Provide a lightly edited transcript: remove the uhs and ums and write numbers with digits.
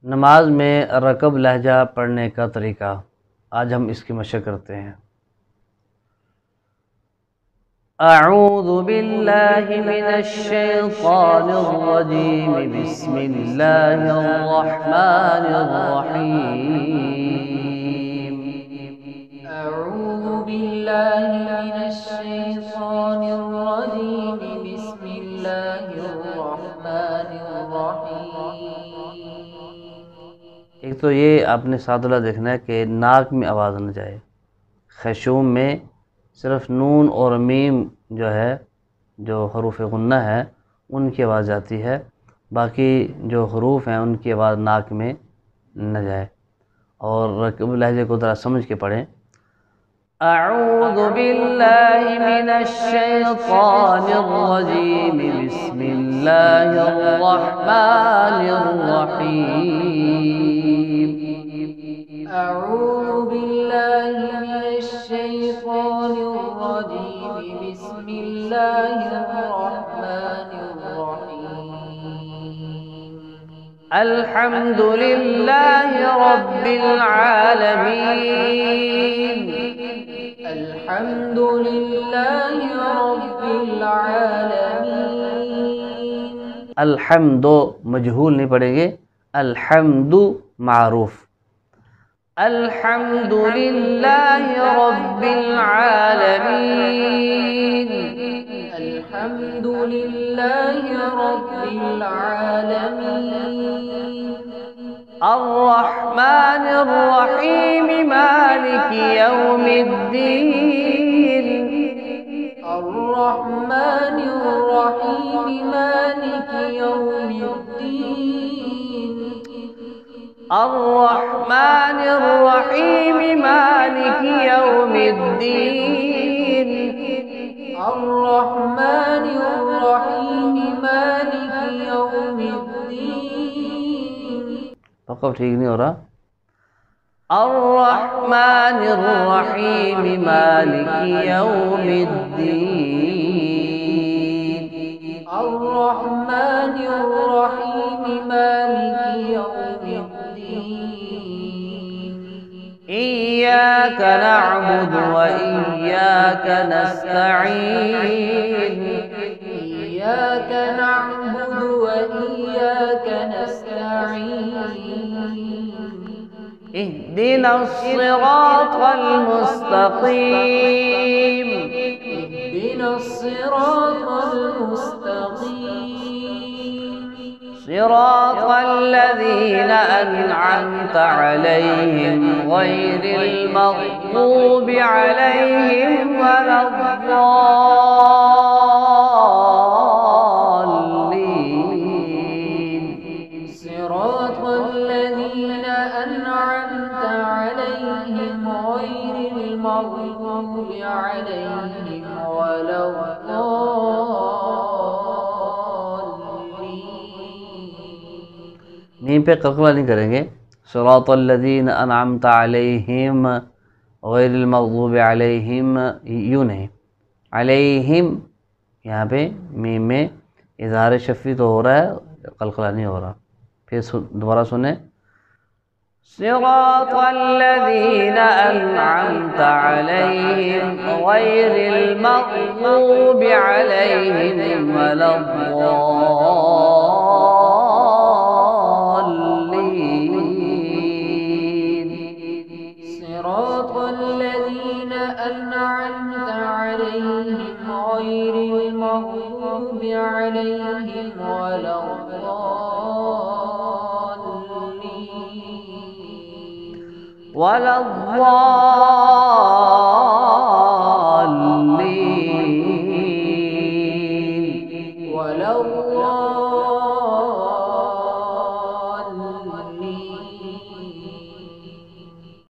नमाज में रकब लहजा पढ़ने का तरीका, आज हम इसकी मशक़ करते हैं। अऊज़ु बिल्लाहि मिनश्शैतानिर्रजीम, बिस्मिल्लाहिर्रहमानिर्रहीम। अऊज़ु बिल्लाहि मिनश्शैतानिर्रजीम, बिस्मिल्लाहिर्रहमानिर्रहीम। एक तो ये आपने सादुल्लाह देखना है कि नाक में आवाज़ न जाए। खशूम में सिर्फ नून और मीम जो है, जो हरूफ गुन्ना है, उनकी आवाज़ जाती है। बाकी जो हरूफ हैं उनकी आवाज़ नाक में न जाए। और रकब लहजे को ज़रा समझ के पढ़ें। अऊज़ु बिल्लाहि मिनश्शैतानिर्रजीम, बिस्मिल्लाहिर्रहमानिर्रहीम। अऊज़ु बिल्लाहि मिनश्शैतानिर्रजीम, बिस्मिल्लाहिर्रहमानिर्रहीम। अल्हम्दुलिल्लाहि रब्बिल आलमीन। अल्हम्दुलिल्लाहि रब्बिल आलमीन। अल्हम्दो मजहूल नहीं पढ़ेंगे, अल्हम्दु मारूफ। अल्हम्दुलिल्लाहि रब्बिल आलमीन। अल्हम्दुलिल्लाहि रब्बिल आलमीन। अर्रहमानिर रहीम, मालिकि यौमिद्दीन। अर्रहमानिर रहीम, मालिकि यौमिद्दीन। अर्रहमानिर रहीम, मालिकि यौमिद्दीन। अर्रहमानिर रहीम, मालिकि यौमिद्दीन। वक़्फ़ ठीक नहीं हो रहा। अर्रहमानिर रहीम, मालिकि यौमिद्दीन। अर्रहमानिर रहीम, मालिकि यौमिद्दीन। इय्याका नअबुदु व इय्याका नस्तईन। इय्याका नअबुदु व इय्याका नस्तईन। इहदिनस सिरातल मुस्तक़ीम। इहदिनस सिरातल मुस्तक़ीम। सिरातल लज़ीना अनअमत अलैहिम गैरिल मग़ज़ूबि अलैहिम वलद्दाल्लीन। सिरातल लज़ीना अनअमत अलैहिम गैरिल मग़ज़ूबि अलैहिम वलद्दाल्लीन। नीम पे कलकला नहीं करेंगे। सिरातल लज़ीना अनअमत अलैहिम गैरिल मग़ज़ूबि अलैहिम, यूँ नहीं। अलैहिम यहाँ पे मीम में इज़हार शफ़ी तो हो रहा है, कलकला नहीं हो रहा। फिर दोबारा सुने। सिरातल लज़ीना अनअमत अलैहिम गैरिल मग़ज़ूबि अलैहिम वलद्दाल्लीन। सिरातल लज़ीना अनअमत अलैहिम गैरिल मग़ज़ूबि अलैहिम वलद्दाल्लीन। वलद्दाल्लीन। वलद्दाल्लीन।